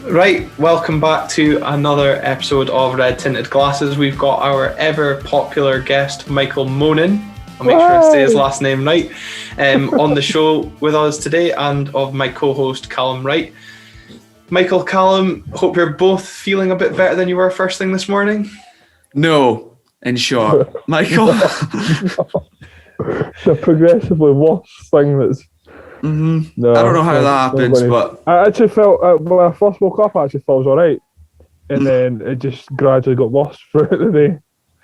Right, welcome back to another episode of Red Tinted Glasses. We've got our ever popular guest, Michael Monin. I'll make sure I say his last name right. On the show with us today, and of my co-host, Calum Wright. Michael, Calum, hope you're both feeling a bit better than you were first thing this morning. No, in short. Michael? The progressively worse thing that's... No, I don't know how that happens, but... I actually felt, when I first woke up, I actually felt alright. And then it just gradually got worse throughout the day.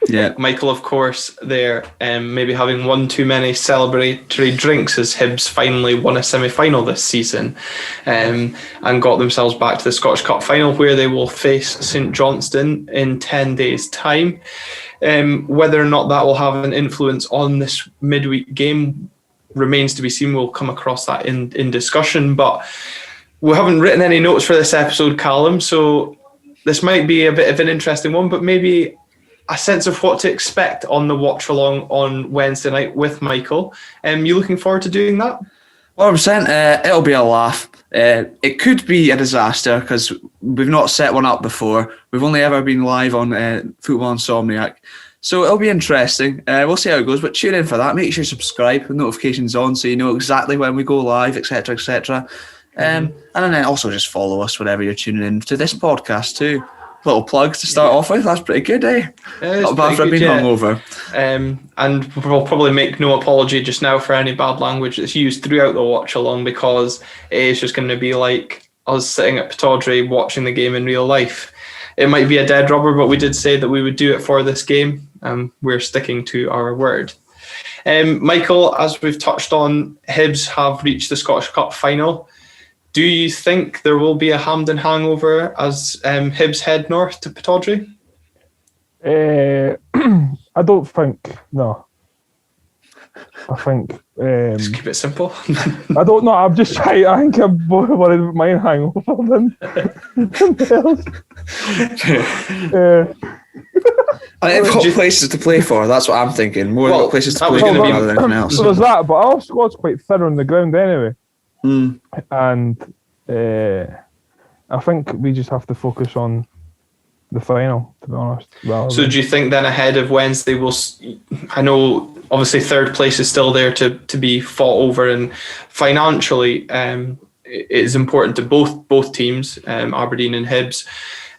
Yeah. Michael, of course, there, maybe having one too many celebratory drinks as Hibs finally won a semi-final this season and got themselves back to the Scottish Cup final, where they will face St Johnstone in 10 days' time. Whether or not that will have an influence on this midweek game remains to be seen. We'll come across that in discussion, but we haven't written any notes for this episode, Calum, so this might be a bit of an interesting one, but maybe a sense of what to expect on the watch along on Wednesday night with Michael. You looking forward to doing that? 100%. It'll be a laugh. It could be a disaster because we've not set one up before. We've only ever been live on Football Insomniac. So it'll be interesting. We'll see how it goes, but tune in for that. Make sure you subscribe with notifications on so you know exactly when we go live, etc., etc. And then also just follow us whenever you're tuning in to this podcast too. Little plugs to start off with. That's pretty good, eh? Not bad for being hungover. And we'll probably make no apology just now for any bad language that's used throughout the watch along, because it is just going to be like us sitting at Pittodrie watching the game in real life. It might be a dead rubber, but we did say that we would do it for this game. We're sticking to our word. Michael, as we've touched on, Hibs have reached the Scottish Cup final. Do you think there will be a Hampden hangover as Hibs head north to Pittodrie? I don't think, no. I think... just keep it simple. I don't know, I'm just trying, I think I'm more worried about my hangover than else. I think got places to play for, that's what I'm thinking. More about places to play for rather than anything else. So there's that, but our squad's quite thin on the ground anyway. And I think we just have to focus on the final, to be honest. So do you think then ahead of Wednesday, I know obviously third place is still there to be fought over, and financially it is important to both teams, Aberdeen and Hibs.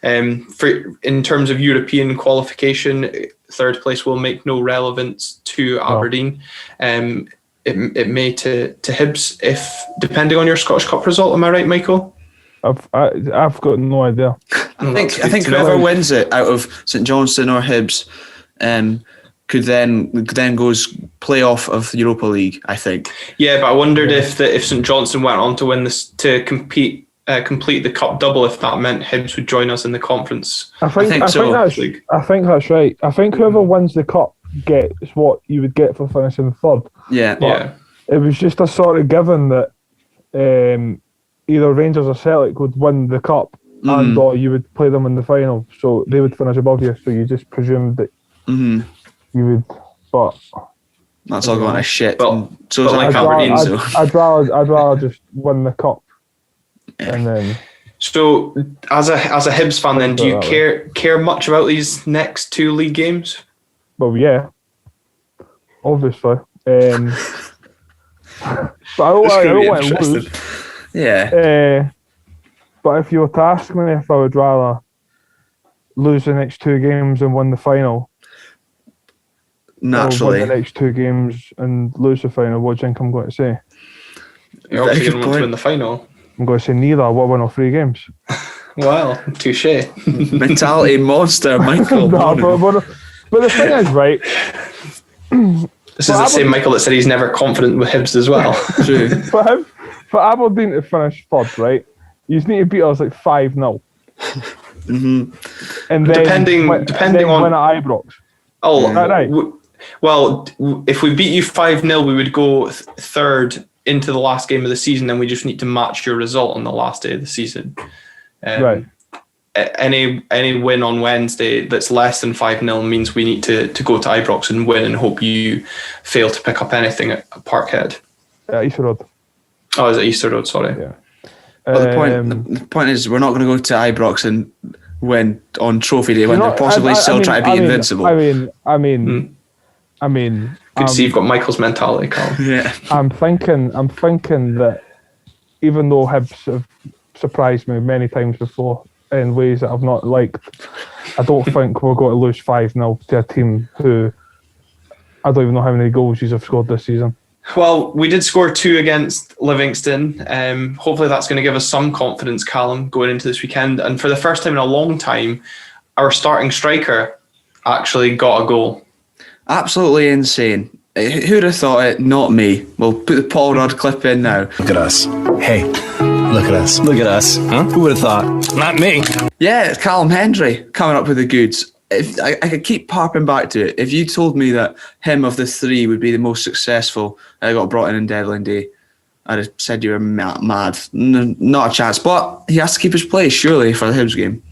In terms of European qualification, third place will make no relevance to Aberdeen. It may to Hibs, if depending on your Scottish Cup result. Am I right, Michael? I've got no idea. I think whoever wins it out of St Johnstone or Hibs could then goes playoff of the Europa League, I think. Yeah, but I wondered if St Johnstone went on to win this to complete the cup double, if that meant Hibs would join us in the conference. I think that's right. I think whoever wins the cup gets what you would get for finishing third. Yeah. It was just a sort of given that either Rangers or Celtic would win the cup and or you would play them in the final, so they would finish above you, so you just presumed that you would, but that's all going to shit. But so it's like Aberdeen. I'd rather just win the cup. And then, so as a Hibs fan, then do you care much about these next two league games? Well, yeah, obviously. But I don't want to lose. Yeah. But if you were to ask me if I would rather lose the next two games and win the final, naturally, or win the next two games and lose the final, what do you think I'm going to say? You're obviously going to want to win the final. I'm going to say neither. I win all three games. Well, touche. Mentality monster, Michael. But the thing is, right. This is the same Michael that said he's never confident with Hibs as well. True. For Aberdeen to finish third, right, you just need to beat us like 5-0. And then depending win at Ibrox. Oh, right. Well, if we beat you 5-0, we would go third into the last game of the season, then we just need to match your result on the last day of the season. Right. any win on Wednesday that's less than 5-0 means we need to go to Ibrox and win and hope you fail to pick up anything at Parkhead. Easter Road. Oh, is it Easter Road? Sorry. Yeah. But the point is, we're not going to go to Ibrox and win on Trophy Day when they're possibly trying to be invincible. I mean, Good to see you've got Michael's mentality, Carl. Yeah. I'm thinking that even though Hibs have surprised me many times before in ways that I've not liked, I don't think we're going to lose 5-0 to a team who I don't even know how many goals you've scored this season. Well, we did score 2 against Livingston. Hopefully that's going to give us some confidence, Calum, going into this weekend. And for the first time in a long time, our starting striker actually got a goal. Absolutely insane. Who'd have thought it? Not me. We'll put the Paul Rudd clip in now. Look at us. Hey, look at us. Look at us. Huh? Who would have thought? Not me. Yeah, it's Callum Hendry coming up with the goods. If I could keep harping back to it, if you told me that him of the 3 would be the most successful I got brought in Deadline Day, I'd have said you were mad. Not a chance. But he has to keep his place, surely, for the Hibs game.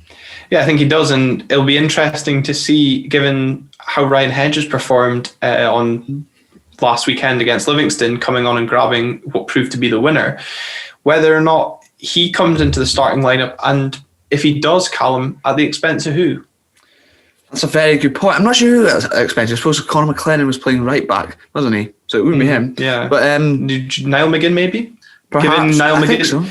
Yeah, I think he does, and it'll be interesting to see, given how Ryan Hedges performed on last weekend against Livingston, coming on and grabbing what proved to be the winner, whether or not he comes into the starting lineup, and if he does, Calum, at the expense of who? That's a very good point. I'm not sure who that's expensive. I suppose Conor McLennan was playing right back, wasn't he? So it wouldn't be him. Yeah. But Niall McGinn, maybe? perhaps, I think so.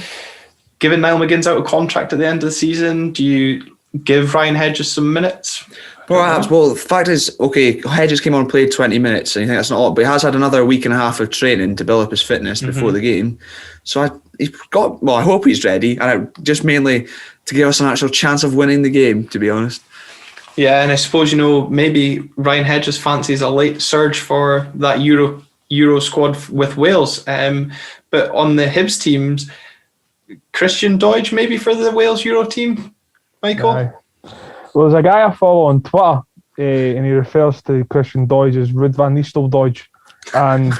Given Niall McGinn's out of contract at the end of the season, do you give Ryan Hedges some minutes? Perhaps. Well, the fact is, okay, Hedges came on and played 20 minutes, and you think that's not a lot, but he has had another week and a half of training to build up his fitness before the game. So he's got, well, I hope he's ready, and just mainly to give us an actual chance of winning the game, to be honest. Yeah, and I suppose, maybe Ryan Hedges fancies a late surge for that Euro squad with Wales. But on the Hibs teams, Christian Doidge maybe for the Wales Euro team, Michael? Aye. Well, there's a guy I follow on Twitter, and he refers to Christian Doidge as Ruud van Nistelrooy, and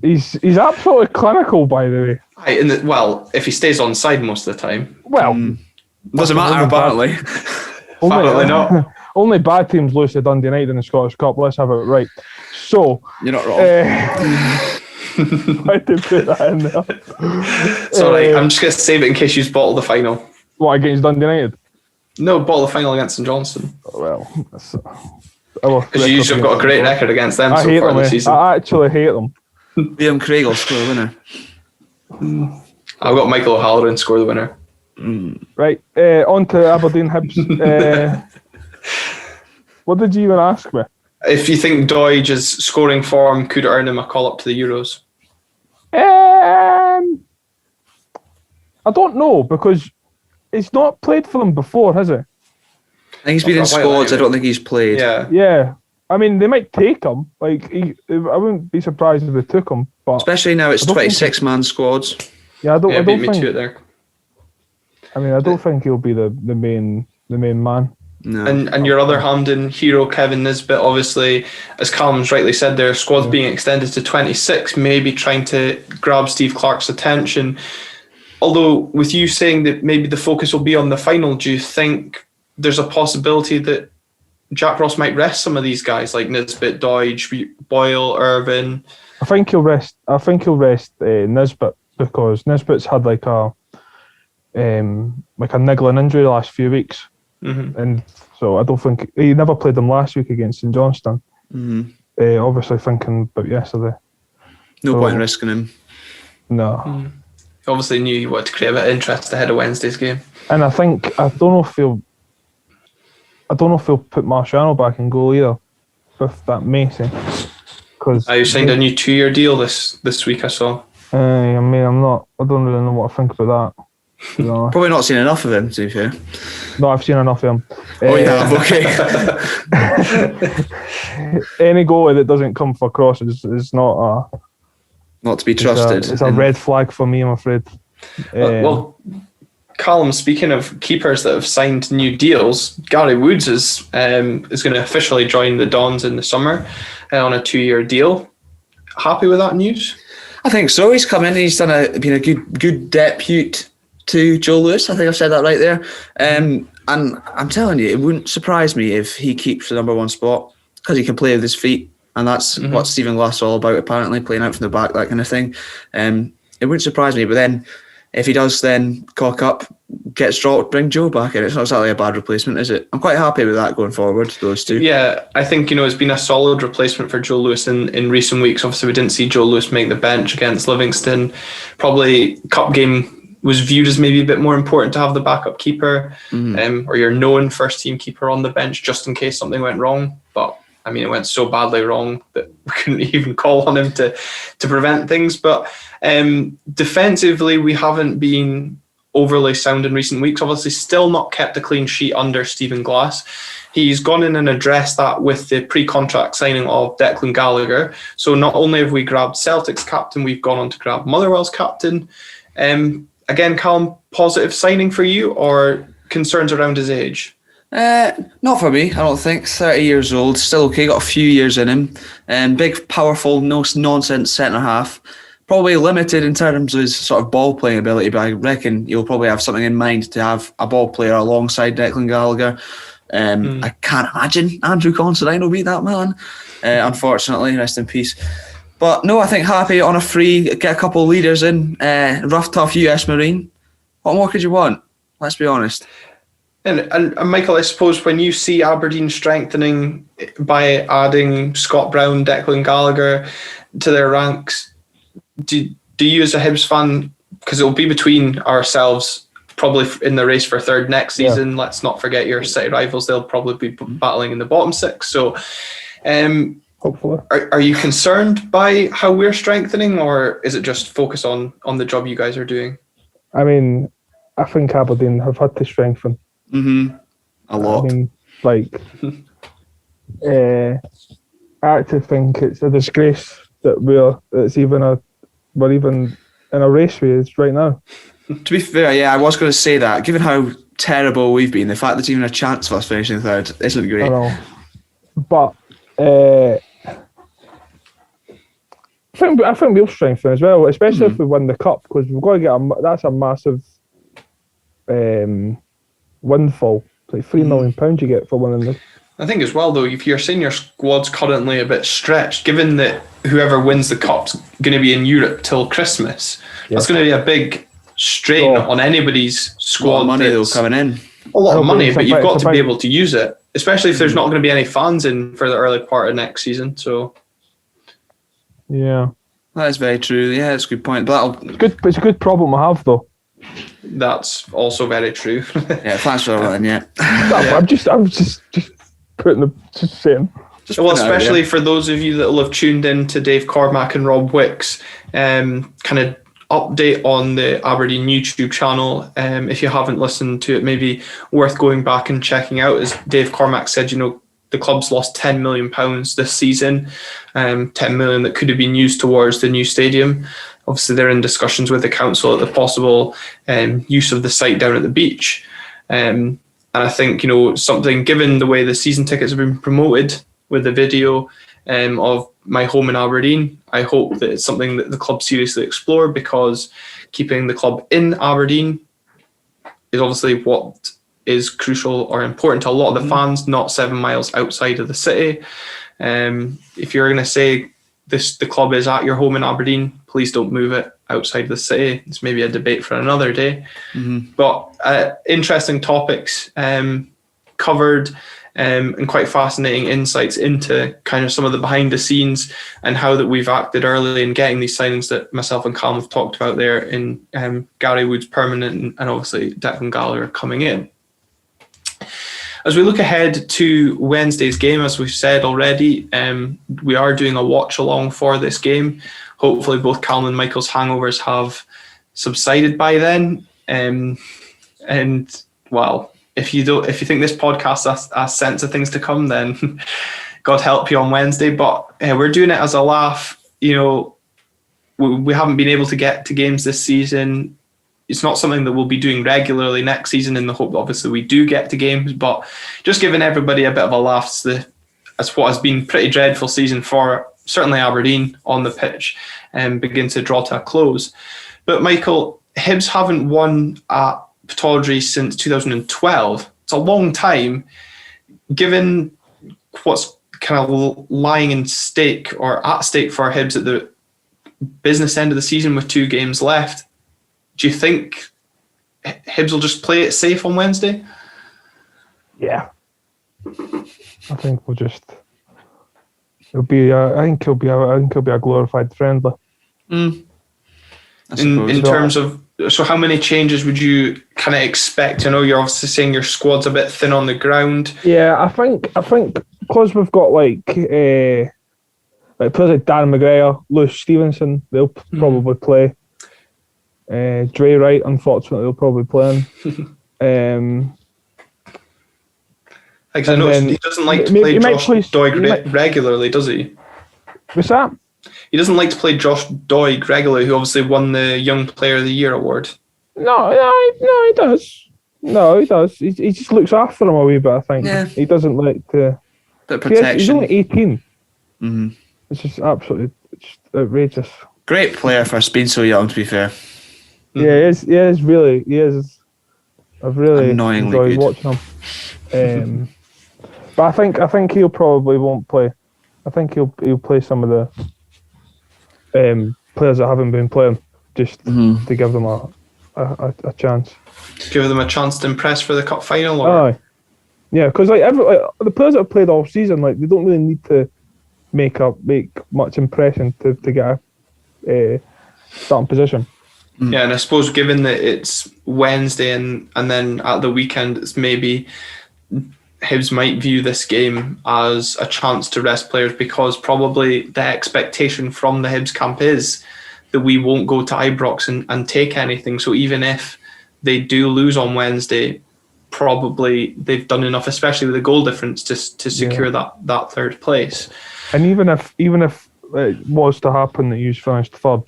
he's absolutely clinical, by the way. Aye, well, if he stays on side most of the time. Well, Doesn't matter, apparently. Apparently not. Only bad teams lose to Dundee United in the Scottish Cup. Let's have it right. So You're not wrong. I did put that in there. It's all right. I'm just going to save it in case you bottle the final. What, against Dundee United? No, bottle the final against St Johnstone. Well, because you usually have got a great record against them I so hate far them. this season. I actually hate them. Liam Craig will score the winner. I've got Michael O'Halloran score the winner. Right, on to Aberdeen Hibs. What did you even ask me? If you think Doidge's scoring form could earn him a call up to the Euros? I don't know, because he's not played for them before, has he? I think he's been in squads. I don't think he's played. Yeah. Yeah. I mean, they might take him. I wouldn't be surprised if they took him. But Especially now it's 26-man squads. yeah, I don't beat me think. to it there. I mean, I don't think he'll be the main man. No. And your other Hampden hero, Kevin Nisbet, obviously, as Calum's rightly said, their squad's being extended to 26, maybe trying to grab Steve Clarke's attention. Although, with you saying that maybe the focus will be on the final, do you think there's a possibility that Jack Ross might rest some of these guys like Nisbet, Doidge, Boyle, Irvin? I think he'll rest Nisbet, because Nisbet's had like a niggling injury the last few weeks. And so I don't think he never played them last week against St Johnstone. Obviously thinking about yesterday. No point in risking him. No. Obviously knew he wanted to create a bit of interest ahead of Wednesday's game. And I don't know if he'll put Marciano back in goal either with that Macy. Because You signed a new 2-year deal this week, I saw. I don't really know what I think about that. No. Probably not seen enough of him, to be fair. No, I've seen enough of him. Oh, yeah, okay. Any goalie that doesn't come for crosses is not Not to be trusted. It's a red flag for me, I'm afraid. Well, Calum, speaking of keepers that have signed new deals, Gary Woods is going to officially join the Dons in the summer on a 2-year deal. Happy with that news? I think so. He's come in and he's been a good depute to Joe Lewis. I think I've said that right there. And I'm telling you, it wouldn't surprise me if he keeps the number one spot because he can play with his feet. And that's what Stephen Glass is all about, apparently, playing out from the back, that kind of thing. It wouldn't surprise me. But then if he does then cock up, gets dropped, bring Joe back in. It's not exactly a bad replacement, is it? I'm quite happy with that going forward, those two. Yeah, I think, it's been a solid replacement for Joe Lewis in recent weeks. Obviously, we didn't see Joe Lewis make the bench against Livingston. Probably cup game was viewed as maybe a bit more important to have the backup keeper or your known first team keeper on the bench just in case something went wrong. But I mean, it went so badly wrong that we couldn't even call on him to prevent things. But defensively, we haven't been overly sound in recent weeks. Obviously, still not kept a clean sheet under Stephen Glass. He's gone in and addressed that with the pre-contract signing of Declan Gallagher. So not only have we grabbed Celtic's captain, we've gone on to grab Motherwell's captain. Again, Calum, positive signing for you or concerns around his age? Not for me, I don't think. 30 years old, still okay, got a few years in him. Big, powerful, no nonsense centre-half. Probably limited in terms of his sort of ball playing ability, but I reckon he'll probably have something in mind to have a ball player alongside Declan Gallagher. I can't imagine Andrew Considine will beat that man, unfortunately, rest in peace. But no, I think happy on a free, get a couple of leaders in, rough, tough US Marine. What more could you want? Let's be honest. And Michael, I suppose when you see Aberdeen strengthening by adding Scott Brown, Declan Gallagher to their ranks, do you as a Hibs fan, because it'll be between ourselves, probably in the race for third next season, let's not forget your City rivals, they'll probably be battling in the bottom six. So hopefully. Are you concerned by how we're strengthening, or is it just focus on the job you guys are doing? I mean, I think Aberdeen have had to strengthen. A lot. I mean, I actually think it's a disgrace that we're even in a race with us right now. To be fair, yeah, I was going to say that. Given how terrible we've been, the fact there's even a chance of us finishing third isn't great. I know. But I think we'll strengthen as well, especially if we win the cup, because we've got to get that's a massive windfall. It's like £3 million you get for winning this. I think as well, though, if you're saying your squad's currently a bit stretched, given that whoever wins the cup's going to be in Europe till Christmas, that's going to be a big strain on anybody's squad. A lot of money though coming in. A lot of money, but you've got to be able to use it, especially if there's not going to be any fans in for the early part of next season. So, yeah, that is very true. Yeah, that's a good point. But it's a good problem to have, though. That's also very true. Yeah, thanks for that. Yeah, I'm just saying. Well, especially for those of you that will have tuned in to Dave Cormack and Rob Wicks, kind of update on the Aberdeen YouTube channel. If you haven't listened to it, maybe worth going back and checking out. As Dave Cormack said, the club's lost £10 million this season, £10 million that could have been used towards the new stadium. Obviously, they're in discussions with the council at the possible use of the site down at the beach. And I think, something, given the way the season tickets have been promoted with the video of my home in Aberdeen, I hope that it's something that the club seriously explore, because keeping the club in Aberdeen is obviously what is crucial or important to a lot of the fans, not 7 miles outside of the city. If you're going to say the club is at your home in Aberdeen, please don't move it outside the city. It's maybe a debate for another day. But interesting topics covered, and quite fascinating insights into kind of some of the behind the scenes and how that we've acted early in getting these signings that myself and Calum have talked about there in Gary Wood's permanent and obviously Declan Gallagher coming in. As we look ahead to Wednesday's game, as we've said already, we are doing a watch along for this game. Hopefully both Calum and Michael's hangovers have subsided by then. And well, if you think this podcast has a sense of things to come, then God help you on Wednesday. But we're doing it as a laugh. We haven't been able to get to games this season. It's not something that we'll be doing regularly next season, in the hope that obviously we do get to games. But just giving everybody a bit of a laugh as what has been pretty dreadful season for certainly Aberdeen on the pitch, and begin to draw to a close. But Michael, Hibs haven't won at Pittodrie since 2012. It's a long time. Given what's kind of lying in stake or at stake for Hibs at the business end of the season with 2 games left, do you think Hibs will just play it safe on Wednesday? Yeah. I think we'll just... I think it'll be a glorified friendly. In terms of, so how many changes would you kind of expect? I know you're obviously saying your squad's a bit thin on the ground. Yeah, I think because we've got like players like Darren McGregor, Lewis Stevenson, they'll probably play. Dre Wright, unfortunately, will probably play him. I noticed he doesn't like to play Josh Doig regularly, does he? What's that? He doesn't like to play Josh Doig regularly, who obviously won the Young Player of the Year award. No, he does. No, he does. He just looks after him a wee bit, I think. Yeah. He doesn't like to... Bit of protection. He's only 18. Mm-hmm. It's just absolutely outrageous. Great player for being so young, to be fair. Yeah, he is really... I've really enjoyed watching him. But I think he'll probably won't play. I think he'll play some of the players that haven't been playing, just to give them a chance. Give them a chance to impress for the cup final. Aye. Yeah, because the players that have played all season, they don't really need to make much impression to get a starting position. Yeah, and I suppose given that it's Wednesday and then at the weekend, it's maybe Hibs might view this game as a chance to rest players, because probably the expectation from the Hibs camp is that we won't go to Ibrox and take anything. So even if they do lose on Wednesday, probably they've done enough, especially with the goal difference, to secure that third place. And even if it was to happen that you finished third,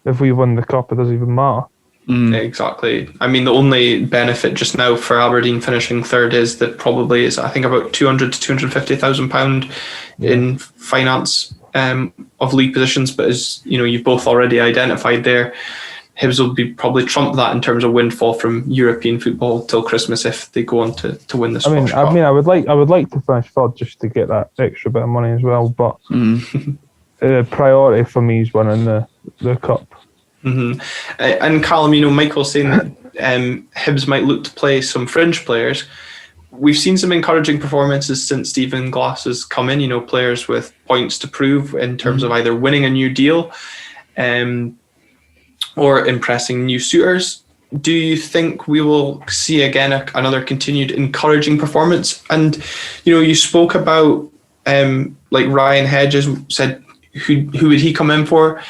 if we win the cup, it doesn't even matter. Exactly. I mean, the only benefit just now for Aberdeen finishing third is that probably is, I think, about £200,000 to £250,000 in finance of league positions. But as you know, you've both already identified there, Hibs will be probably trump that in terms of windfall from European football till Christmas if they go on to win the Scottish Cup. I would like to finish third just to get that extra bit of money as well. But the priority for me is winning the cup. Mm-hmm. And Calum, Michael's saying that Hibs might look to play some fringe players. We've seen some encouraging performances since Stephen Glass has come in, players with points to prove in terms of either winning a new deal or impressing new suitors. Do you think we will see again another continued encouraging performance? And, you spoke about like Ryan Hedges said, who would he come in for?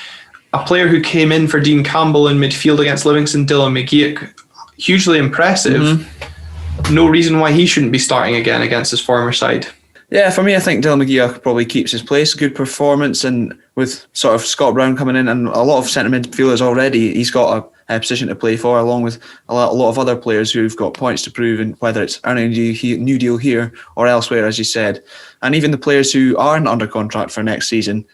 A player who came in for Dean Campbell in midfield against Livingston, Dylan McGeoch, hugely impressive. No reason why he shouldn't be starting again against his former side. Yeah, for me, I think Dylan McGeoch probably keeps his place. Good performance, and with sort of Scott Brown coming in and a lot of centre midfielders already, he's got a position to play for, along with a lot of other players who've got points to prove, and whether it's earning a new deal here or elsewhere, as you said. And even the players who aren't under contract for next season,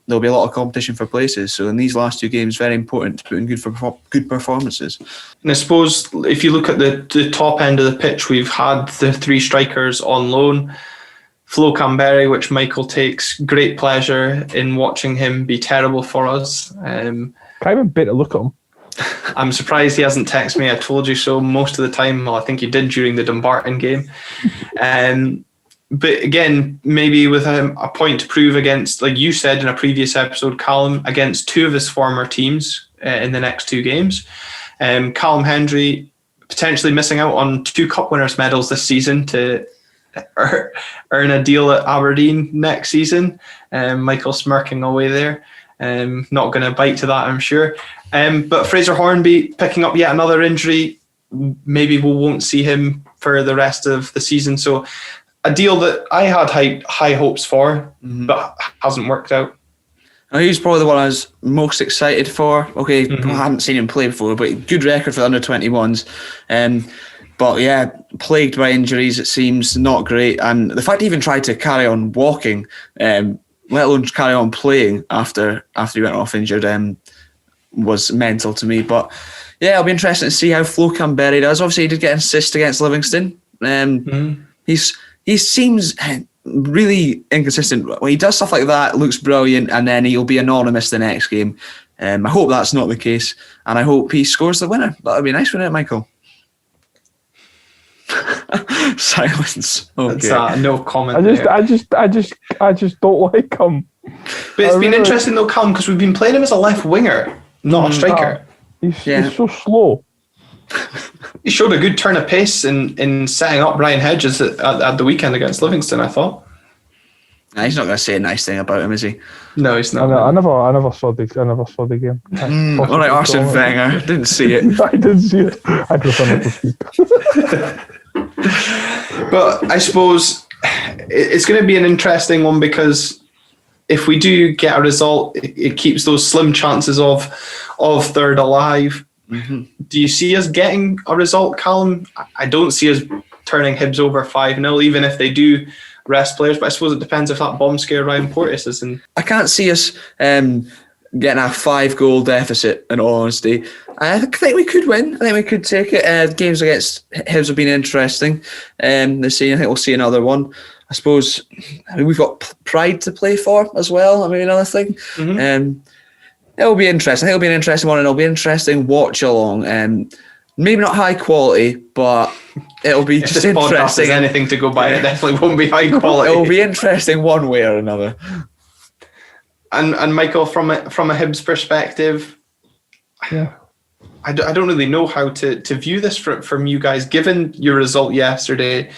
there'll be a lot of competition for places. So in these last 2 games, very important to put in good performances. And I suppose if you look at the top end of the pitch, we've had the 3 strikers on loan. Flo Canberry, which Michael takes great pleasure in watching him be terrible for us. Can't even bear to look at him. I'm surprised he hasn't texted me, I told you so, most of the time. Well, I think he did during the Dumbarton game. But again, maybe with a point to prove against, like you said in a previous episode, Calum, against 2 of his former teams in the next 2 games. Calum Hendry potentially missing out on 2 Cup Winners' medals this season to earn a deal at Aberdeen next season. Michael smirking away there. Not going to bite to that, I'm sure. But Fraser Hornby picking up yet another injury. Maybe we won't see him for the rest of the season. So a deal that I had high hopes for, but hasn't worked out. He's probably the one I was most excited for. Okay, I hadn't seen him play before, but good record for the under-21s. But yeah, plagued by injuries, it seems, not great. And the fact he even tried to carry on walking, let alone carry on playing after he went off injured, was mental to me. But yeah, it'll be interesting to see how Flo Canberra does. Obviously, he did get an assist against Livingston. He seems really inconsistent. When he does stuff like that, looks brilliant, and then he'll be anonymous the next game. I hope that's not the case, and I hope he scores the winner. That would be nice, wouldn't it, Michael? Silence. Okay. That's no comment. I just don't like him. But it's been interesting though, Calum, because we've been playing him as a left winger, not a striker. He's so slow. He showed a good turn of pace in setting up Ryan Hedges at the weekend against Livingston, I thought. Nah, he's not going to say a nice thing about him, is he? No, he's not. I never saw the game. All right, Arsene Wenger. Didn't see it. I didn't see it. I prefer not to speak. But I suppose it's going to be an interesting one, because if we do get a result, it keeps those slim chances of third alive. Mm-hmm. Do you see us getting a result, Calum? I don't see us turning Hibs over 5-0, even if they do rest players. But I suppose it depends if that bomb scare Ryan Porteous is in. I can't see us getting a 5-goal deficit, in all honesty. I think we could win. I think we could take it. Games against Hibs have been interesting this season. I think we'll see another one. I suppose we've got Pride to play for as well. I mean, another thing. Mm-hmm. It'll be interesting. I think it'll be an interesting one, and it'll be an interesting watch along. Maybe not high quality, but it'll be just interesting. Anything to go by, it definitely won't be high quality. It'll be interesting one way or another. And Michael, from a Hibs perspective, I don't really know how to view this from you guys. Given your result yesterday,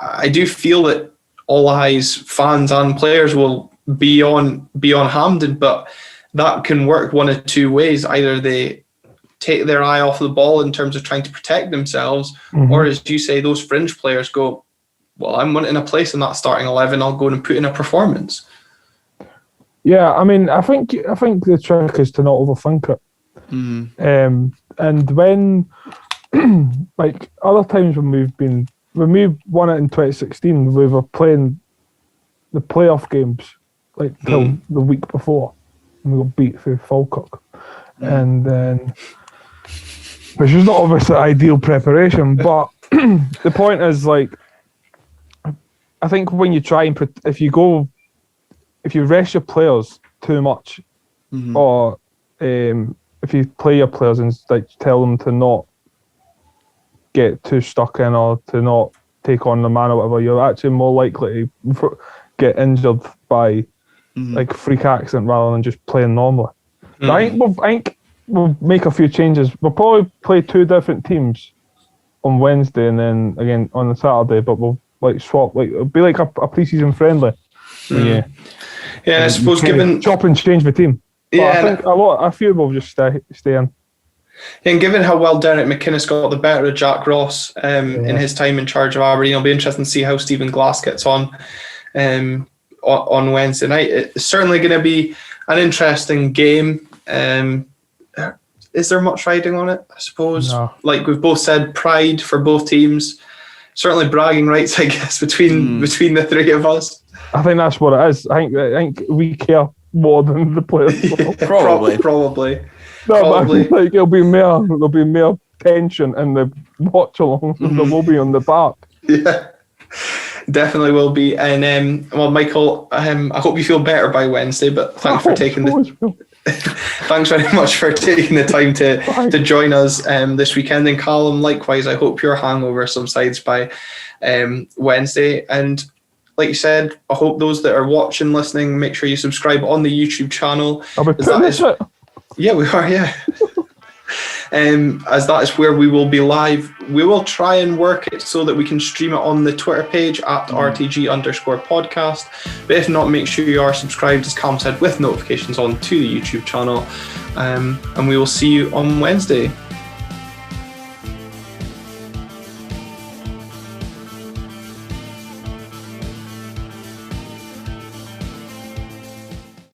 I do feel that all eyes, fans and players will be on Hampden, but that can work one of two ways. Either they take their eye off the ball in terms of trying to protect themselves, or as you say, those fringe players go, well, I'm wanting a place in that starting 11, I'll go and put in a performance. Yeah, I mean, I think the trick is to not overthink it. And when, like other times when we won it in 2016, we were playing the playoff games like till the week before, and we got beat through Falkirk, and then, which is not obviously ideal preparation, but the point is, like, I think when you try and if you rest your players too much, or if you play your players and like tell them to not get too stuck in or to not take on the man or whatever, you're actually more likely to get injured by like freak accident rather than just playing normally. I think we'll make a few changes. We'll probably play two different teams on Wednesday and then again on the Saturday, but we'll like swap, like it'll be like a pre-season friendly. Yeah, I suppose given chop and change the team. But I think a few will just stay in. And given how well Derek McInnes got the better of Jack Ross in his time in charge of Aberdeen, it'll be interesting to see how Stephen Glass gets on Wednesday night. It's certainly going to be an interesting game. Is there much riding on it? I suppose. No. Like we've both said, pride for both teams. Certainly bragging rights, I guess, between the three of us. I think that's what it is. I think we care more than the players. Probably. No, probably. But like there'll be more tension in the watch along than there will be on the park. Yeah, definitely will be. And well, Michael, I hope you feel better by Wednesday. But thanks for taking thanks very much for taking the time to join us this weekend. And Calum, likewise, I hope your hangover subsides by Wednesday. And like you said, I hope those that are watching, listening, make sure you subscribe on the YouTube channel. I'll be putting this up. Yeah, we are, yeah. As that is where we will be live. We will try and work it so that we can stream it on the Twitter page at @RTG_podcast. But if not, make sure you are subscribed, as Calum said, with notifications on to the YouTube channel. And we will see you on Wednesday.